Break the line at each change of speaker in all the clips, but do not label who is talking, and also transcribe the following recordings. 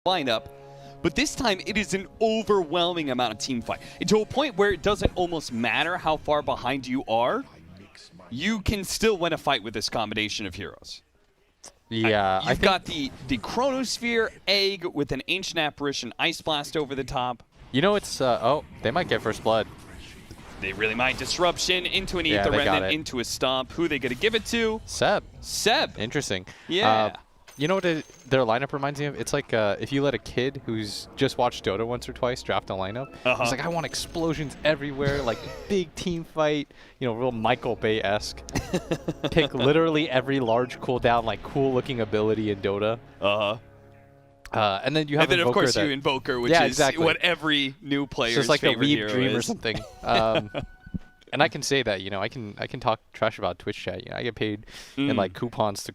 lineup. But this time, it is an overwhelming amount of team fight. To a point where it doesn't almost matter how far behind you are, you can still win a fight with this combination of heroes.
Yeah.
You've got the Chronosphere, Egg with an Ancient Apparition, Ice Blast over the top.
You know, it's, oh, they might get first blood.
They really might. Disruption into an Aether Remnant, into a Stomp. Who are they going to give it to?
Seb.
Seb.
Interesting.
Yeah.
You know what their lineup reminds me of? It's like if you let a kid who's just watched Dota once or twice draft a lineup. He's like, I want explosions everywhere, like big team fight, you know, real Michael Bay-esque. Pick literally every large cooldown, like cool-looking ability in Dota. And then you have
and then,
Invoker,
of course, you Invoker, which is what every new player's
just like
favorite
a
hero
Weeb Dream
is.
or something. And I can say that, you know, I can talk trash about Twitch chat. You know, I get paid in like coupons to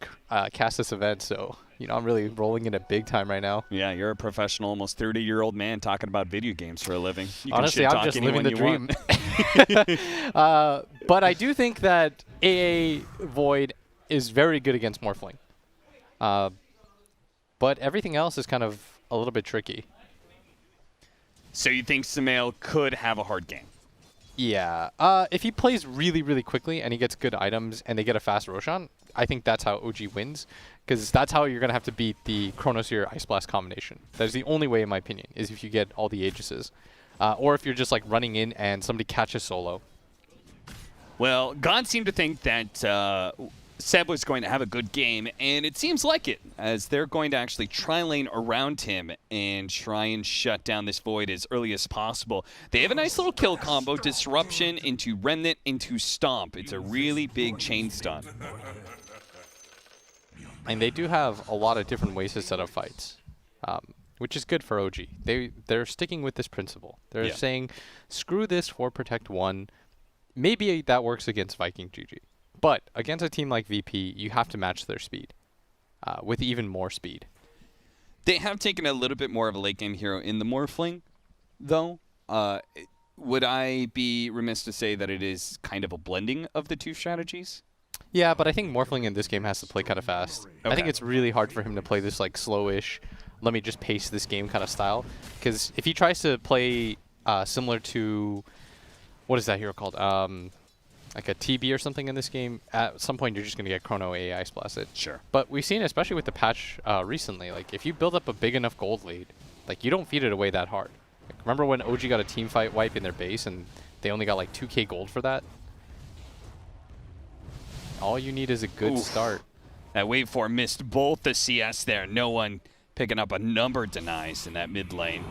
cast this event, so you know I'm really rolling in it big time right now.
Yeah, you're a professional, almost 30-year-old man talking about video games for a living. You
Honestly,
can
I'm just living the dream.
Want.
But I do think that AA Void is very good against Morphling. But everything else is kind of a little bit tricky.
So you think Sumail could have a hard game?
Yeah. If he plays really, really quickly and he gets good items and they get a fast Roshan, I think that's how OG wins. Because that's how you're going to have to beat the Chronosphere Ice Blast combination. That is the only way, in my opinion, is if you get all the Aegises. Or if you're just like running in and somebody catches solo.
Well, God seemed to think that Seb was going to have a good game, and it seems like it, as they're going to actually tri-lane around him and try and shut down this Void as early as possible. They have a nice little kill combo, Disruption into Remnant into Stomp. It's a really big chain stun.
And they do have a lot of different ways to set up fights, which is good for OG. They're sticking with this principle. They're saying, screw this for Protect 1. Maybe that works against Viking GG. But against a team like VP, you have to match their speed with even more speed.
They have taken a little bit more of a late game hero in the Morphling, though. Would I be remiss to say that it is kind of a blending of the two strategies?
Yeah, but I think Morphling in this game has to play kind of fast. Okay. I think it's really hard for him to play this like slowish, let me just pace this game kind of style. Because if he tries to play similar to, what is that hero called? Like a TB or something in this game, at some point you're just going to get Chrono AI Ice Blasted.
Sure.
But we've seen, especially with the patch recently, like if you build up a big enough gold lead, like you don't feed it away that hard. Like, remember when OG got a team fight wipe in their base and they only got like 2k gold for that? All you need is a good start.
That wave 4 missed both the CS there. No one picking up a number denies in that mid lane.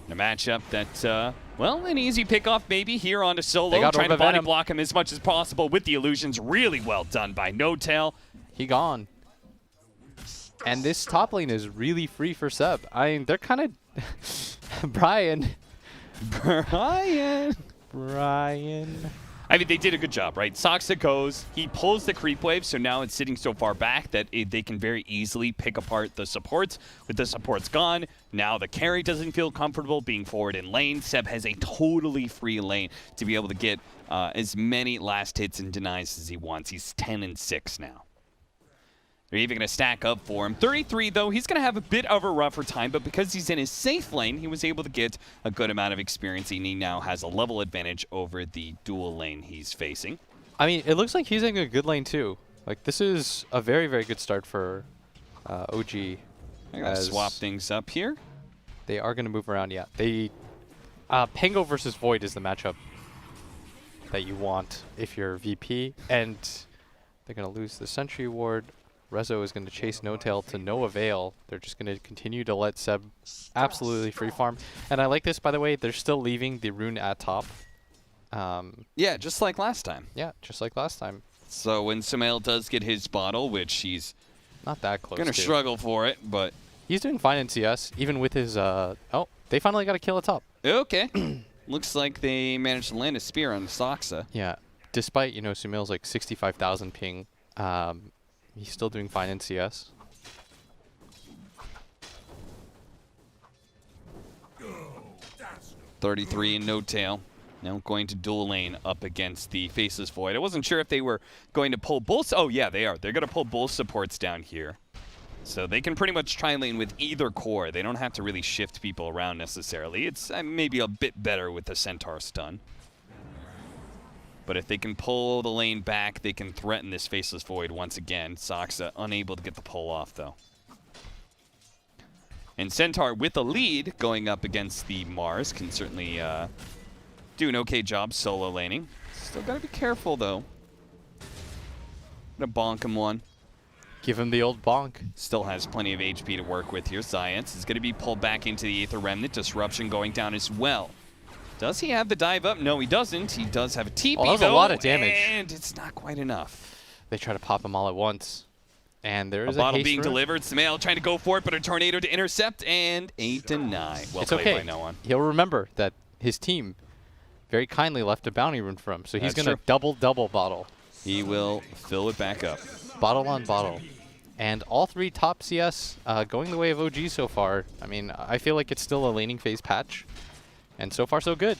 A matchup that, well, an easy pickoff maybe here onto Solo, trying to body block him as much as possible with the illusions. Really well done by No Tail.
He gone. And this top lane is really free for Seb. I mean, they're kind of... Brian.
I mean, they did a good job, right? Soxa goes, he pulls the creep wave, so now it's sitting so far back that they can very easily pick apart the supports. With the supports gone, now the carry doesn't feel comfortable being forward in lane. Seb has a totally free lane to be able to get as many last hits and denies as he wants. He's 10-6 now. They're even going to stack up for him. 33, though, he's going to have a bit of a rougher time, but because he's in his safe lane, he was able to get a good amount of experience, and he now has a level advantage over the dual lane he's facing.
I mean, it looks like he's in a good lane, too. Like, this is a very, very good start for OG.
I'm going to swap things up here.
They are going to move around, yeah. They Pango versus Void is the matchup that you want if you're VP, and they're going to lose the Sentry Ward. Rezo is going to chase No Tail to no avail. They're just going to continue to let Seb absolutely free farm. And I like this, by the way. They're still leaving the rune at top.
Yeah, just like last time.
Yeah, just like last time.
So when Sumail does get his bottle, which he's
not that close,
going to struggle for it, but
he's doing fine in CS, even with his. Oh, they finally got a kill at top.
Okay. Looks like they managed to land a spear on Soxa.
Yeah, despite Sumail's like 65,000 ping. He's still doing fine in CS.
$33 and No Tail. Now going to dual lane up against the Faceless Void. I wasn't sure if they were going to pull both. Oh, yeah, they are. They're going to pull both supports down here. So they can pretty much tri-lane with either core. They don't have to really shift people around necessarily. It's maybe a bit better with the Centaur stun. But if they can pull the lane back, they can threaten this Faceless Void once again. Soxa unable to get the pull off, though. And Centaur, with a lead going up against the Mars, can certainly do an okay job solo laning. Still got to be careful, though. Gonna bonk him one.
Give him the old bonk.
Still has plenty of HP to work with here. Science is going to be pulled back into the Aether Remnant. Disruption going down as well. Does he have the dive up? No, he doesn't. He does have a TP,
that was
though,
a lot of damage.
And it's not quite enough.
They try to pop him all at once. And there is a
bottle
haste
being
rune.
delivered. Smail trying to go for it, but a tornado to intercept, and 8 to 9. Well
It's
played
okay.
by no one.
He'll remember that his team very kindly left a bounty rune for him. So he's
That's
going to
true.
double bottle.
He will fill it back up.
Bottle on bottle. And all three top CS going the way of OG so far. I mean, I feel like it's still a laning phase patch. And so far, so good.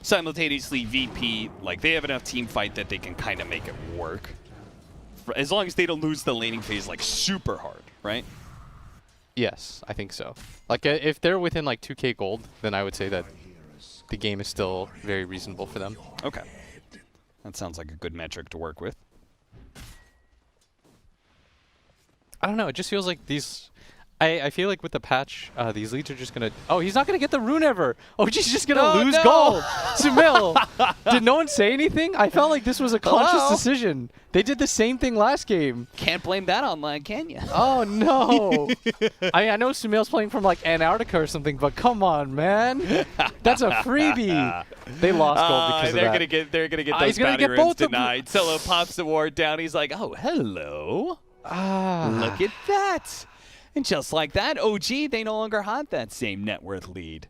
Simultaneously, VP, like, they have enough team fight that they can kind of make it work. As long as they don't lose the laning phase, like, super hard, right?
Yes, I think so. Like, if they're within, like, 2k gold, then I would say that the game is still very reasonable for them.
Okay. That sounds like a good metric to work with.
I don't know. It just feels like these... I feel like with the patch, these leads are just going to... Oh, he's not going to get the rune ever. Oh, he's just going to lose gold. Sumail, did no one say anything? I felt like this was a conscious decision. They did the same thing last game.
Can't blame that online, can you?
Oh, no. I know Sumail's playing from, like, Antarctica or something, but come on, man. That's a freebie. They lost gold because of that.
They're gonna get those bounty runes
both
denied. Solo pops the ward down. He's like, oh, hello. Look at that. And just like that, OG, they no longer have that same net worth lead.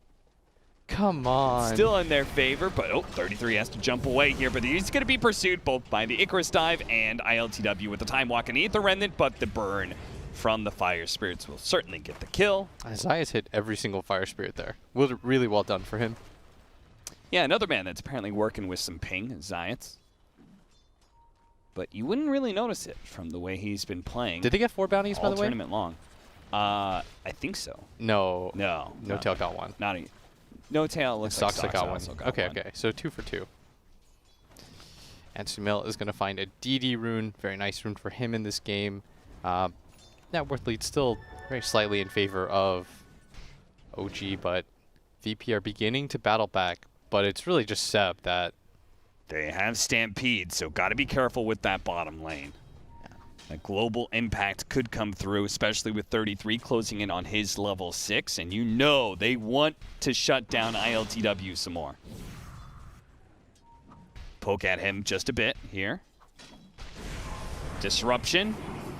Come on.
Still in their favor, but 33 has to jump away here. But he's going to be pursued both by the Icarus Dive and ILTW with the Time Walk and Aether Remnant, but the burn from the Fire Spirits will certainly get the kill.
CIS hit every single Fire Spirit there. Really well done for him.
Yeah, another man that's apparently working with some ping, Zayats. But you wouldn't really notice it from the way he's been playing.
Did they get 4 bounties, by the way?
Tournament long. I think so.
No.
No.
No Tail got one.
Not a, No Tail looks like
Soxa got one.
also got
Okay,
one.
okay. So 2 for 2. And Sumail is going to find a DD rune. Very nice rune for him in this game. Net worth lead still very slightly in favor of OG, but VP are beginning to battle back. But it's really just Seb that...
They have Stampede, so got to be careful with that bottom lane. That global impact could come through, especially with 33 closing in on his level 6, and you know they want to shut down ILTW some more. Poke at him just a bit here. Disruption.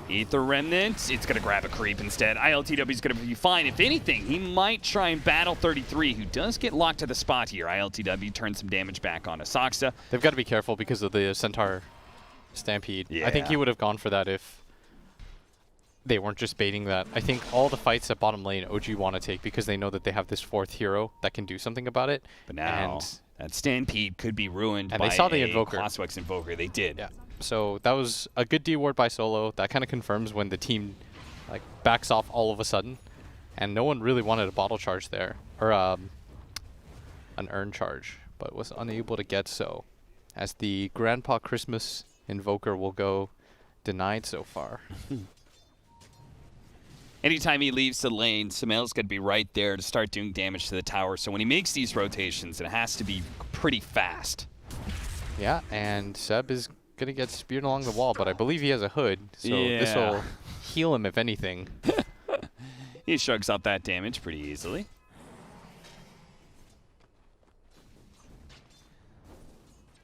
Aether Remnant. It's going to grab a creep instead. ILTW is going to be fine. If anything, he might try and battle 33, who does get locked to the spot here. ILTW turns some damage back on Soxa.
They've got to be careful because of the Centaur Stampede.
Yeah.
I think he would have gone for that if they weren't just baiting that. I think all the fights at bottom lane OG want to take because they know that they have this 4th hero that can do something about it.
But now, that Stampede could be ruined by
they saw the Invoker.
Crosswex Invoker. They did.
Yeah. So that was a good D ward by Solo. That kind of confirms when the team like backs off all of a sudden. And no one really wanted a bottle charge there. Or an urn charge. But was unable to get so. As the Grandpa Christmas Invoker will go denied so far.
Anytime he leaves the lane, Sumail's going to be right there to start doing damage to the tower. So when he makes these rotations, it has to be pretty fast.
Yeah, and Seb is going to get speared along the wall, but I believe he has a hood, so this will heal him if anything.
He shrugs off that damage pretty easily.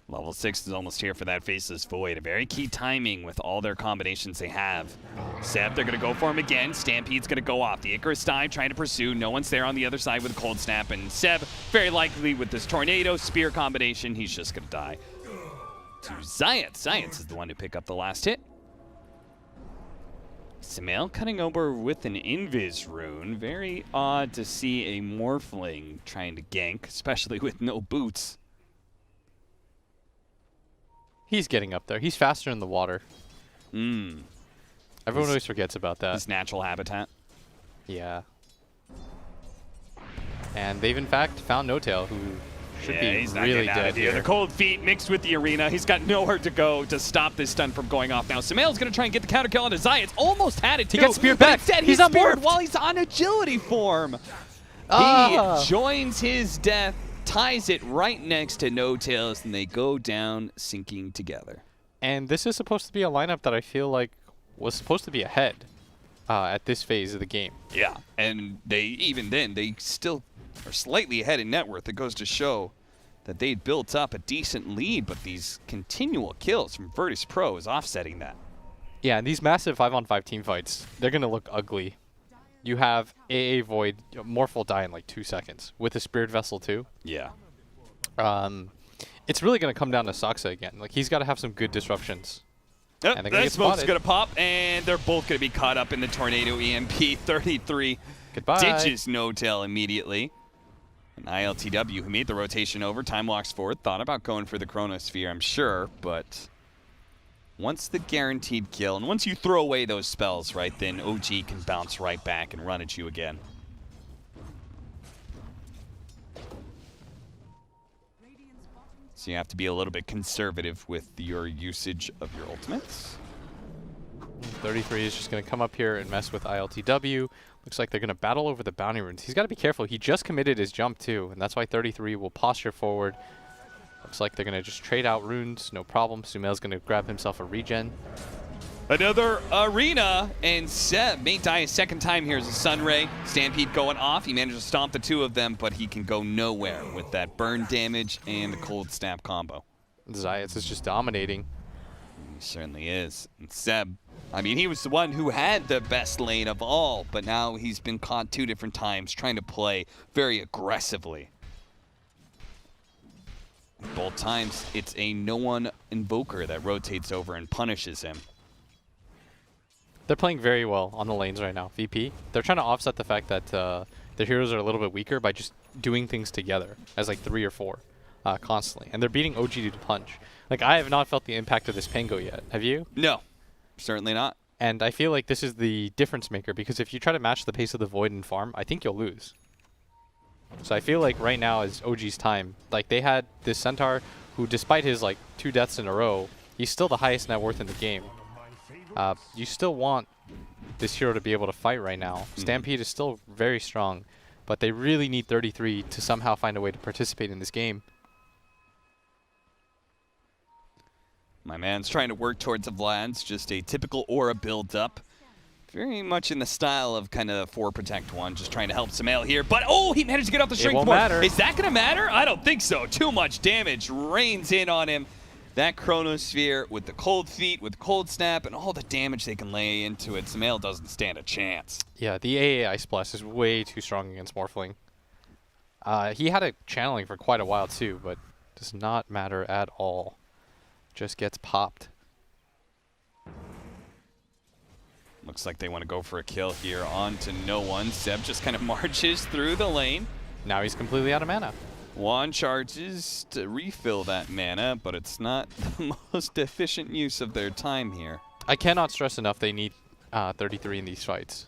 Level 6 is almost here for that Faceless Void. A very key timing with all their combinations they have. Seb, they're going to go for him again. Stampede's going to go off. The Icarus Dive trying to pursue. No one's there on the other side with a Cold Snap. And Seb, very likely with this Tornado Spear combination, he's just going to die. To Zayat. Zayat is the one to pick up the last hit. Sumail cutting over with an Invis rune. Very odd to see a Morphling trying to gank, especially with no boots.
He's getting up there. He's faster in the water. Everyone always forgets about that.
His natural habitat.
Yeah. And they've in fact found No-Tail, who should be
he's not
really
getting out
dead
of here.
here.
The cold feet mixed with the arena. He's got nowhere to go to stop this stun from going off. Now, Sumail's going to try and get the counter kill on Zayas. Almost had it, too.
He got speared
but
back.
Instead,
He's not
speared
morphed.
while he's on agility form.
Ah.
He joins his death, ties it right next to No-Tails, and they go down sinking together.
And this is supposed to be a lineup that I feel like was supposed to be ahead at this phase of the game.
Yeah, and even then, they still are slightly ahead in net worth. It goes to show that they'd built up a decent lead, but these continual kills from Virtus.Pro is offsetting that.
Yeah, and these massive 5-on-5 team fights, they're going to look ugly. You have AA Void, Morph will die in like 2 seconds, with a Spirit Vessel too.
Yeah.
It's really going to come down to Saksa again. Like, he's got to have some good disruptions.
Yep,
And they're gonna
that
get
smoke's
spotted.
going to pop, and they're both going to be caught up in the Tornado EMP. 33
Goodbye.
ditches No-Tail immediately. And ILTW, who made the rotation over, time walks forward, thought about going for the Chronosphere, I'm sure, but once the guaranteed kill, and once you throw away those spells, right, then OG can bounce right back and run at you again. So you have to be a little bit conservative with your usage of your ultimates.
33 is just going to come up here and mess with ILTW. Looks like they're going to battle over the bounty runes. He's got to be careful. He just committed his jump too, and that's why 33 will posture forward. Looks like they're going to just trade out runes, no problem. Sumail's going to grab himself a regen.
Another arena, and Seb may die a second time here as a Sunray. Stampede going off. He managed to stomp the two of them, but he can go nowhere with that burn damage and the cold snap combo.
Zayas is just dominating.
He certainly is. And Seb, I mean, he was the one who had the best lane of all, but now he's been caught 2 different times trying to play very aggressively. Both times, it's a no-one invoker that rotates over and punishes him.
They're playing very well on the lanes right now. VP, they're trying to offset the fact that their heroes are a little bit weaker by just doing things together as like 3 or 4 constantly. And they're beating OG to the punch. Like, I have not felt the impact of this Pango yet. Have you?
No, certainly not.
And I feel like this is the difference maker, because if you try to match the pace of the Void and farm, I think you'll lose. So I feel like right now is OG's time. Like, they had this Centaur who, despite his like 2 deaths in a row, he's still the highest net worth in the game. You still want this hero to be able to fight right now. Stampede is still very strong, but they really need 33 to somehow find a way to participate in this game.
My man's trying to work towards a Vlad's, just a typical aura build-up. Very much in the style of kind of 4 protect 1, just trying to help Sumail here. But, oh, he managed to get off the shrink
won't
board.
matter.
Is that going to matter? I don't think so. Too much damage rains in on him. That Chronosphere with the cold feet, with cold snap, and all the damage they can lay into it, Sumail doesn't stand a chance.
Yeah, the AA Ice Blast is way too strong against Morphling. He had it channeling for quite a while too, but does not matter at all. Just gets popped.
Looks like they want to go for a kill here on to no one. Seb just kind of marches through the lane.
Now he's completely out of mana.
Juan charges to refill that mana, but it's not the most efficient use of their time here.
I cannot stress enough they need 33 in these fights.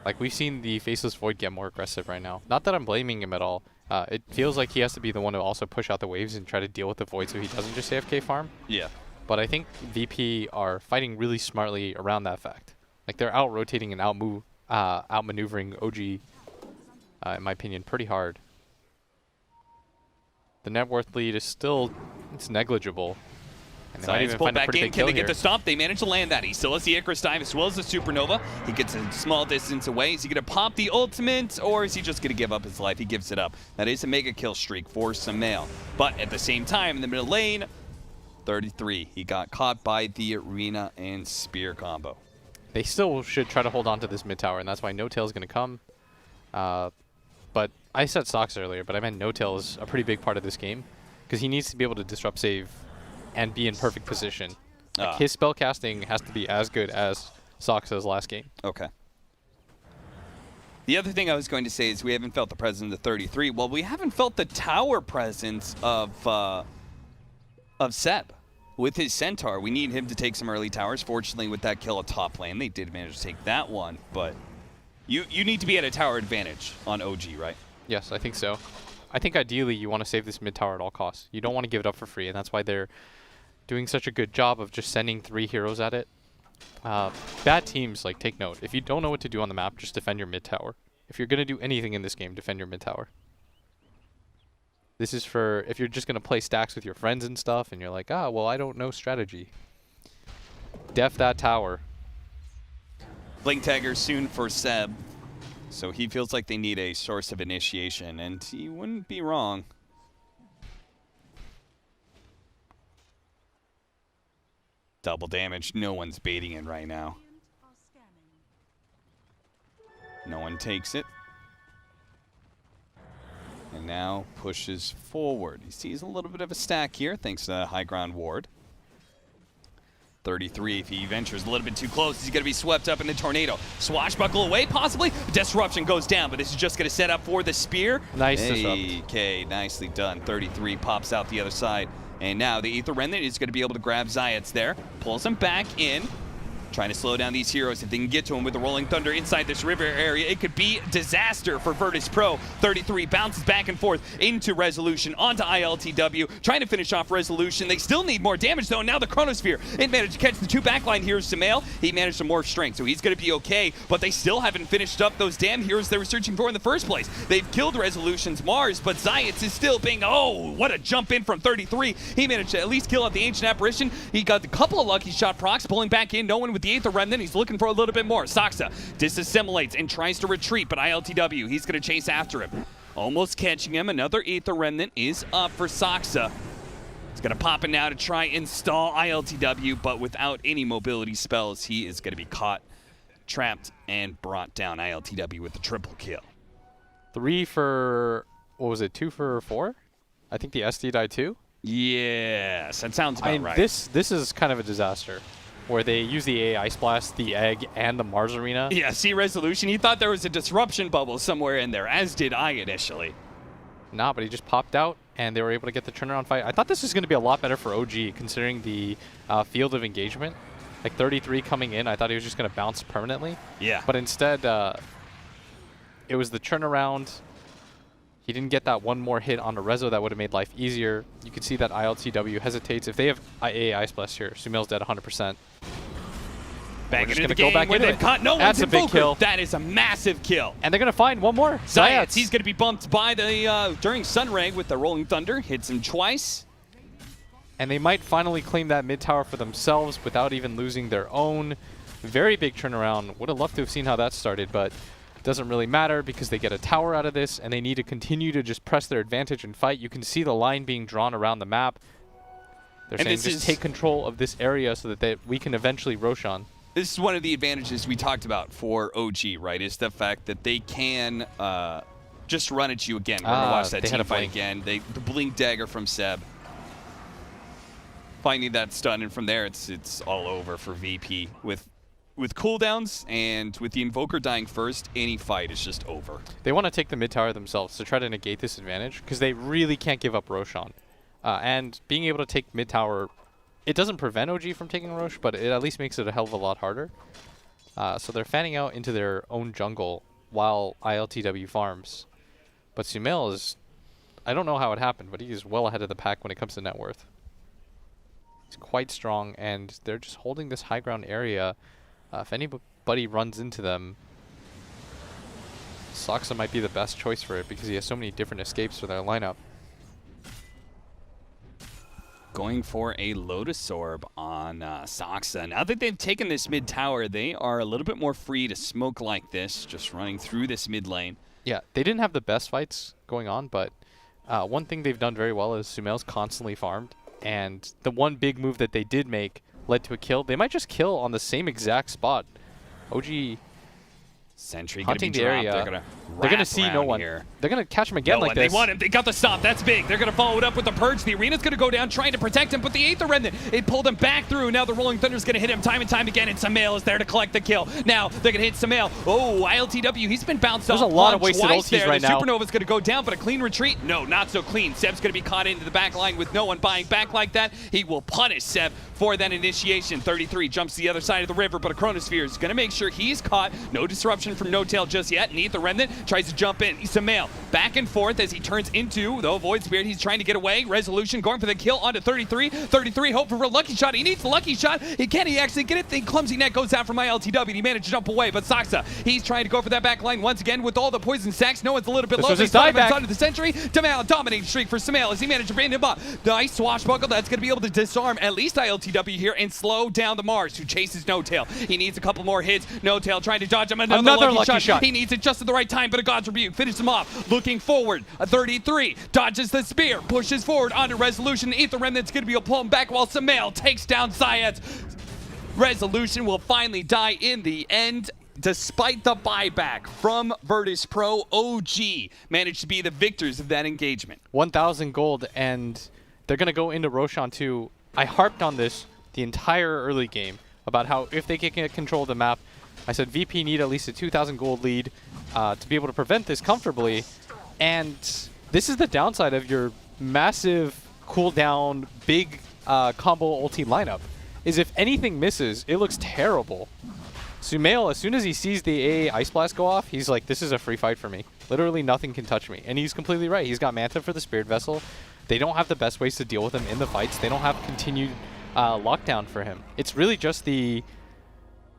Like, we've seen the Faceless Void get more aggressive right now. Not that I'm blaming him at all. It feels like he has to be the one to also push out the waves and try to deal with the Void so he doesn't just AFK farm.
Yeah.
But I think VP are fighting really smartly around that fact. Like, they're out-rotating and outmaneuvering OG, in my opinion, pretty hard. The net worth lead is still, it's negligible. And they might even
pull
find a
back
pretty
in.
big
Can
kill
they
here.
get the stomp? They manage to land that. He still has the Icarus dive as well as the Supernova. He gets a small distance away. Is he going to pop the ultimate, or is he just going to give up his life? He gives it up. That is a mega kill streak for Sumail. But at the same time, in the middle lane, 33. He got caught by the arena and spear combo.
They still should try to hold on to this mid tower, and that's why No-Tail is going to come. But I said Sox earlier, but I meant No-Tail is a pretty big part of this game, because he needs to be able to disrupt save and be in perfect position. Like, his spell casting has to be as good as Sox's last game.
Okay. The other thing I was going to say is we haven't felt the presence of 33. Well, we haven't felt the tower presence of Seb. with his Centaur. We need him to take some early towers. Fortunately, with that kill at top lane, they did manage to take that one. But you need to be at a tower advantage on OG, right?
Yes, I think so. I think ideally you want to save this mid tower at all costs. You don't want to give it up for free, and that's why they're doing such a good job of just sending 3 heroes at it. Bad teams, like, take note. If you don't know what to do on the map, just defend your mid tower. If you're going to do anything in this game, defend your mid tower. This is for if you're just going to play stacks with your friends and stuff, and you're like, ah, well, I don't know strategy. Def that tower.
Blink Tagger soon for Seb. So he feels like they need a source of initiation, and he wouldn't be wrong. Double damage. No one's baiting it right now. No one takes it. And now pushes forward. He sees a little bit of a stack here, thanks to high ground ward. 33, if he ventures a little bit too close, he's going to be swept up in the tornado. Swashbuckle away, possibly. Disruption goes down, but this is just going to set up for the spear.
Nice
disrupt.
disrupt.
Okay, nicely done. 33 pops out the other side. And now the Aether Remnant is going to be able to grab Zayats there. Pulls him back in. Trying to slow down these heroes. If they can get to him with the Rolling Thunder inside this river area, it could be disaster for Virtus.Pro. 33 bounces back and forth into Resolution, onto ILTW, trying to finish off Resolution. They still need more damage, though, and now the Chronosphere. It managed to catch the 2 backline heroes. Sumail, he managed to morph strength, so he's going to be okay, but they still haven't finished up those damn heroes they were searching for in the first place. They've killed Resolution's Mars, but Zayats is still being, oh, what a jump in from 33. He managed to at least kill out the Ancient Apparition. He got a couple of lucky shot procs, pulling back in, no one with the Aether Remnant. He's looking for a little bit more. Saksa disassimilates and tries to retreat, but ILTW, he's going to chase after him. Almost catching him. Another Aether Remnant is up for Saksa. He's going to pop in now to try install ILTW, but without any mobility spells, he is going to be caught, trapped, and brought down. ILTW with the triple kill.
3 for, what was it, 2 for 4? I think the SD died too?
Yes, that sounds about right.
This is kind of a disaster, where they use the AI Ice Blast, the Egg, and the Mars Arena.
Yeah, see Resolution, he thought there was a disruption bubble somewhere in there, as did I initially.
Nah, but he just popped out, and they were able to get the turnaround fight. I thought this was going to be a lot better for OG, considering the field of engagement. Like 33 coming in, I thought he was just going to bounce permanently.
Yeah.
But instead, it was the turnaround. He didn't get that one more hit on the Rezo that would have made life easier. You can see that ILTW hesitates. If they have AA Ice Blast here, Sumail's dead 100%.
Back into the game where they've caught no one's
That's a big kill.
That is a massive kill.
And they're going to find one more.
Zayats, he's going to be bumped by the during Sunray with the Rolling Thunder. Hits him twice.
And they might finally claim that mid tower for themselves without even losing their own. Very big turnaround. Would have loved to have seen how that started, but doesn't really matter because they get a tower out of this, and they need to continue to just press their advantage and fight. You can see the line being drawn around the map. They're saying just take control of this area so that we can eventually Roshan.
This is one of the advantages we talked about for OG, right? Is the fact that they can just run at you again. We're going to watch that team fight again. The Blink Dagger from Seb. Finding that stun, and from there it's all over for VP. With cooldowns and with the Invoker dying first, any fight is just over.
They want to take the mid tower themselves to try to negate this advantage because they really can't give up Roshan. And being able to take mid tower, it doesn't prevent OG from taking Rosh, but it at least makes it a hell of a lot harder. So they're fanning out into their own jungle while ILTW farms. But Sumail is, I don't know how it happened, but he is well ahead of the pack when it comes to net worth. He's quite strong, and they're just holding this high ground area. If anybody runs into them, Saksa might be the best choice for it because he has so many different escapes for their lineup.
Going for a Lotus Orb on Saksa. Now that they've taken this mid tower, they are a little bit more free to smoke like this, just running through this mid lane.
Yeah, they didn't have the best fights going on, but one thing they've done very well is Sumail's constantly farmed, and the one big move that they did make led to a kill. They might just kill on the same exact spot. OG
Sentry going to be dropped. They're going to
They're going to see no one.
Here.
They're going to catch him again like this.
They want him. They got the stop. That's big. They're going to follow it up with the Purge. The Arena's going to go down trying to protect him, but the Aether Remnant, it pulled him back through. Now the Rolling Thunder's going to hit him time and time again, and Samael is there to collect the kill. Now they're going to hit Samael. Oh, ILTW, he's been bounced off.
There's a lot of wasted ultis right now.
The Supernova's going to go down, but a clean retreat? No, not so clean. Seb's going to be caught into the back line with no one buying back like that. He will punish Seb for that initiation. 33 jumps to the other side of the river, but a Chronosphere is going to make sure he's caught. No disruption from No Tail just yet. Neath the Remnant tries to jump in. Samael back and forth as he turns into the Void Spirit. He's trying to get away. Resolution going for the kill onto 33. 33 hope for a lucky shot. He needs the lucky shot. Can he actually get it? The clumsy net goes out from ILTW. He managed to jump away, but Saksa, he's trying to go for that back line once again with all the poison sacks. No one's a little bit low. He's onto the Sentry. Dominating streak for Samael as he managed to bring him up. Nice swashbuckle. That's going to be able to disarm at least ILTW here and slow down the Mars, who chases No Tail. He needs a couple more hits. No Tail trying to dodge him. Another lucky shot. He needs it just at the right time, but a God's Rebuke finishes him off. Looking forward, a 33 dodges the spear, pushes forward onto Resolution. Aether Remnant's going to be able to pull him back while Samael takes down CIS. Resolution will finally die in the end. Despite the buyback from Virtus.Pro, OG managed to be the victors of that engagement.
1,000 gold, and they're going to go into Roshan too. I harped on this the entire early game about how if they can get control of the map, I said VP need at least a 2,000 gold lead to be able to prevent this comfortably. And this is the downside of your massive cooldown, big combo ulti lineup, is if anything misses, it looks terrible. Sumail, as soon as he sees the AA Ice Blast go off, he's like, this is a free fight for me. Literally nothing can touch me. And he's completely right. He's got Manta for the Spirit Vessel. They don't have the best ways to deal with him in the fights. They don't have continued lockdown for him. It's really just the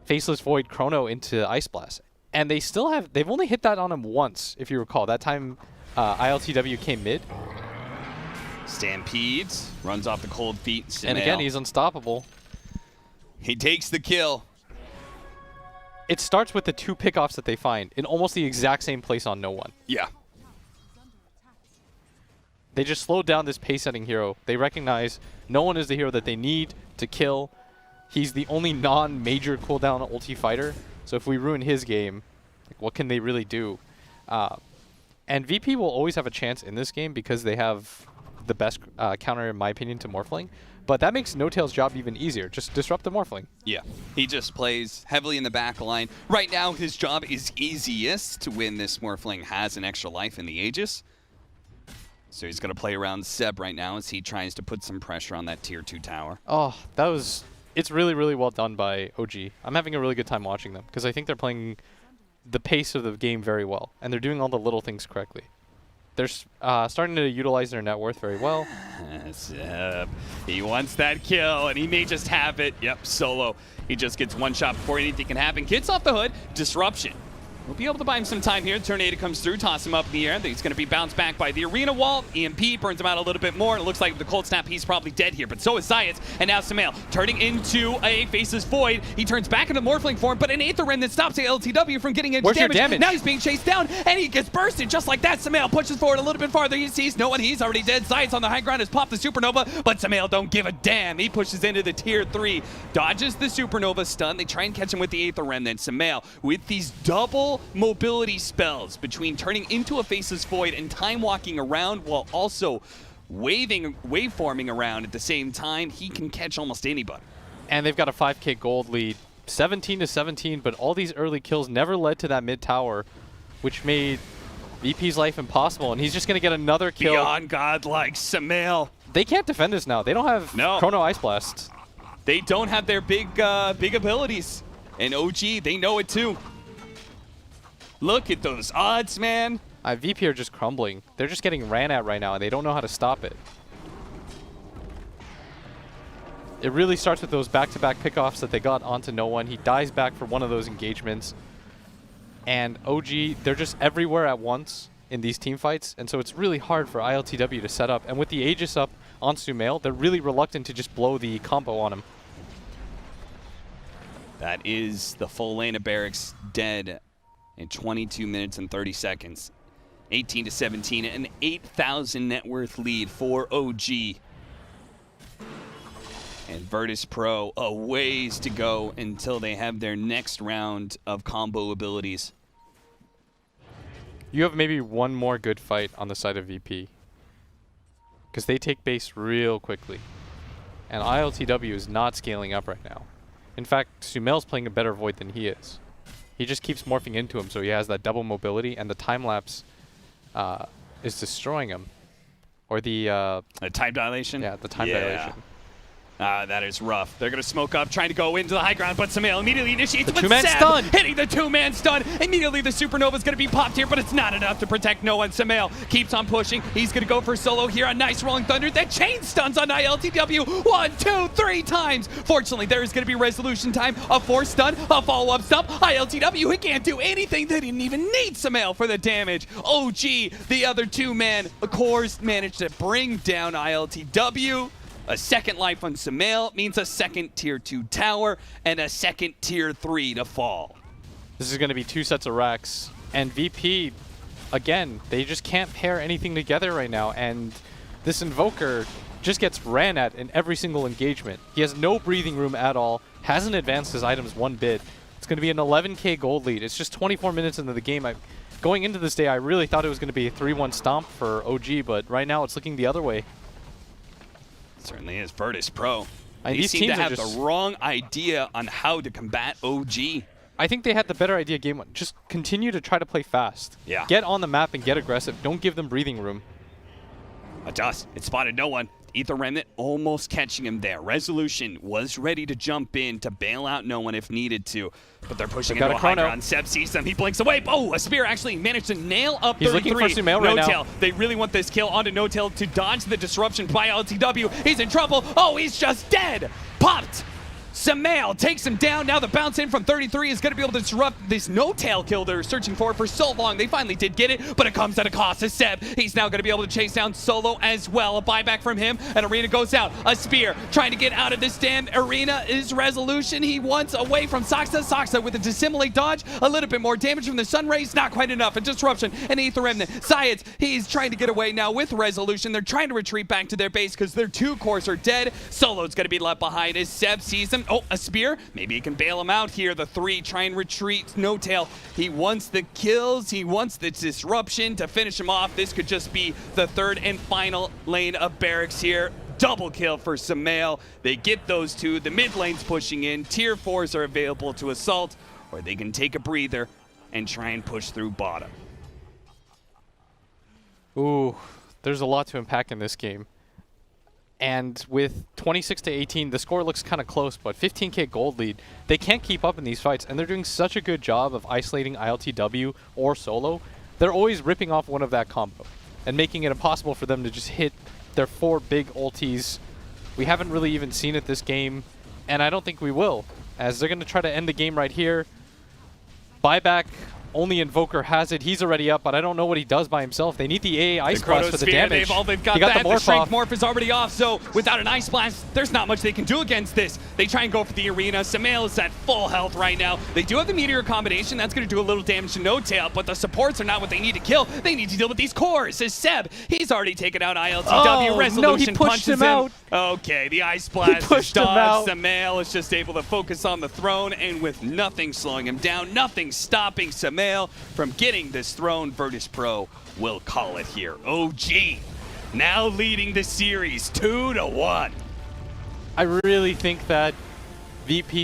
Faceless Void Chrono into Ice Blast. And they still have, they've only hit that on him once, if you recall. That time ILTW came mid.
Stampedes, runs off the cold feet. Samael.
And again, he's unstoppable.
He takes the kill.
It starts with the 2 pickoffs that they find in almost the exact same place on no one.
Yeah.
They just slowed down this pace-setting hero. They recognize no one is the hero that they need to kill. He's the only non-major cooldown ulti fighter. So if we ruin his game, like, what can they really do? And VP will always have a chance in this game because they have the best counter, in my opinion, to Morphling. But that makes No Tail's job even easier. Just disrupt the Morphling.
Yeah, he just plays heavily in the back line. Right now, his job is easiest to win this Morphling has an extra life in the Aegis. So he's going to play around Seb right now as he tries to put some pressure on that tier 2 tower.
Oh, that was... It's really, really well done by OG. I'm having a really good time watching them because I think they're playing the pace of the game very well. And they're doing all the little things correctly. They're starting to utilize their net worth very well.
Seb, he wants that kill, and he may just have it. Yep, solo. He just gets one shot before anything can happen. Gets off the hood. Disruption. We'll be able to buy him some time here. Tornado comes through, toss him up in the air. He's going to be bounced back by the arena wall. EMP burns him out a little bit more. It looks like with the cold snap, he's probably dead here, but so is CIS. And now Samael turning into a Faceless Void. He turns back into Morphling form, but an Aether Remnant stops LTW from getting any damage. Now he's being chased down, and he gets bursted just like that. Samael pushes forward a little bit farther. He sees no one. He's already dead. CIS on the high ground has popped the Supernova, but Samael don't give a damn. He pushes into the tier 3, dodges the Supernova stun. They try and catch him with the Aether Remnant. Samael with these double mobility spells between turning into a Faceless Void and time walking around while also waveforming around at the same time. He can catch almost anybody.
And they've got a 5k gold lead, 17-17, but all these early kills never led to that mid tower, which made VP's life impossible, and he's just going to get another kill.
Beyond godlike Samael.
They can't defend this now. They don't have Chrono Ice Blast.
They don't have their big abilities. And OG, they know it too. Look at those odds, man.
VP are just crumbling. They're just getting ran at right now, and they don't know how to stop it. It really starts with those back-to-back pickoffs that they got onto no one. He dies back for one of those engagements. And OG, they're just everywhere at once in these team fights, and so it's really hard for ILTW to set up. And with the Aegis up on Sumail, they're really reluctant to just blow the combo on him.
That is the full lane of barracks dead in 22 minutes and 30 seconds. 18-17, an 8,000 net worth lead for OG. And Virtus.Pro a ways to go until they have their next round of combo abilities.
You have maybe one more good fight on the side of VP. Because they take base real quickly. And ILTW is not scaling up right now. In fact, Sumail's playing a better Void than he is. He just keeps morphing into him, so he has that double mobility, and the time-lapse is destroying him. Or the
time dilation?
Yeah, the time dilation.
That is rough. They're going to smoke up, trying to go into the high ground, but Sumail immediately initiates
the two-man stun!
Hitting the two-man stun. Immediately the Supernova is going to be popped here, but it's not enough to protect no one. Sumail keeps on pushing. He's going to go for solo here. A nice Rolling Thunder that chain stuns on ILTW 1, 2, 3 times. Fortunately, there is going to be resolution time. A force stun, a follow-up stun. ILTW, he can't do anything. They didn't even need Sumail for the damage. OG, the other two-man, of course, managed to bring down ILTW. A second life on Sumail means a second tier 2 tower and a second tier 3 to fall.
This is going to be 2 sets of racks. And VP, again, they just can't pair anything together right now. And this Invoker just gets ran at in every single engagement. He has no breathing room at all, hasn't advanced his items one bit. It's going to be an 11k gold lead. It's just 24 minutes into the game. Going into this day, I really thought it was going to be a 3-1 stomp for OG, but right now it's looking the other way.
Certainly is. Virtus.Pro.
They
seem to have the wrong idea on how to combat OG.
I think they had the better idea game one. Just continue to try to play fast.
Yeah.
Get on the map and get aggressive. Don't give them breathing room.
Adjust. It spotted no one. Ether Remnant almost catching him there. Resolution was ready to jump in to bail out no one if needed to. But they're pushing into a high ground. Seb sees them. He blinks away. Oh, a spear actually managed to nail up 33.
He's looking for Sumail right now.
They really want this kill onto No-Tail to dodge the disruption by LTW. He's in trouble. Oh, he's just dead. Popped. Sumail takes him down. Now the bounce in from 33 is going to be able to disrupt this no-tail kill they're searching for so long. They finally did get it, but it comes at a cost to Seb. He's now going to be able to chase down Solo as well. A buyback from him, and Arena goes out. A spear trying to get out of this damn arena is Resolution. He wants away from Soxa. Soxa with a dissimulate dodge. A little bit more damage from the Sun Rays, not quite enough. A disruption, and Ether Remnant. CIS, he's trying to get away now with Resolution. They're trying to retreat back to their base because their 2 cores are dead. Solo's going to be left behind as Seb sees him. Oh, a spear. Maybe he can bail him out here. The 3 try and retreat. No-Tail. He wants the kills. He wants the disruption to finish him off. This could just be the 3rd and final lane of barracks here. Double kill for Sumail. They get those 2. The mid lane's pushing in. Tier 4s are available to assault, or they can take a breather and try and push through bottom.
Ooh, there's a lot to unpack in this game. And with 26-18, the score looks kind of close, but 15k gold lead. They can't keep up in these fights, and they're doing such a good job of isolating ILTW or Solo. They're always ripping off one of that combo and making it impossible for them to just hit their 4 big ultis. We haven't really even seen it this game, and I don't think we will, as they're going to try to end the game right here. Buyback. Only Invoker has it. He's already up, but I don't know what he does by himself. They need the AA Ice Blast for the damage.
They've got
that.
The Strength Morph is already off, so without an Ice Blast, there's not much they can do against this. They try and go for the arena. Sumail is at full health right now. They do have the Meteor combination. That's going to do a little damage to No-Tail, but the supports are not what they need to kill. They need to deal with these cores. As Seb, he's already taken out ILTW. Resolution
no, he pushed him out.
Okay, the Ice Blast is dodged. Sumail is just able to focus on the throne, and with nothing slowing him down, nothing stopping Sumail from getting this throne, Virtus.Pro will call it here. OG now leading the series 2-1.
I really think that VP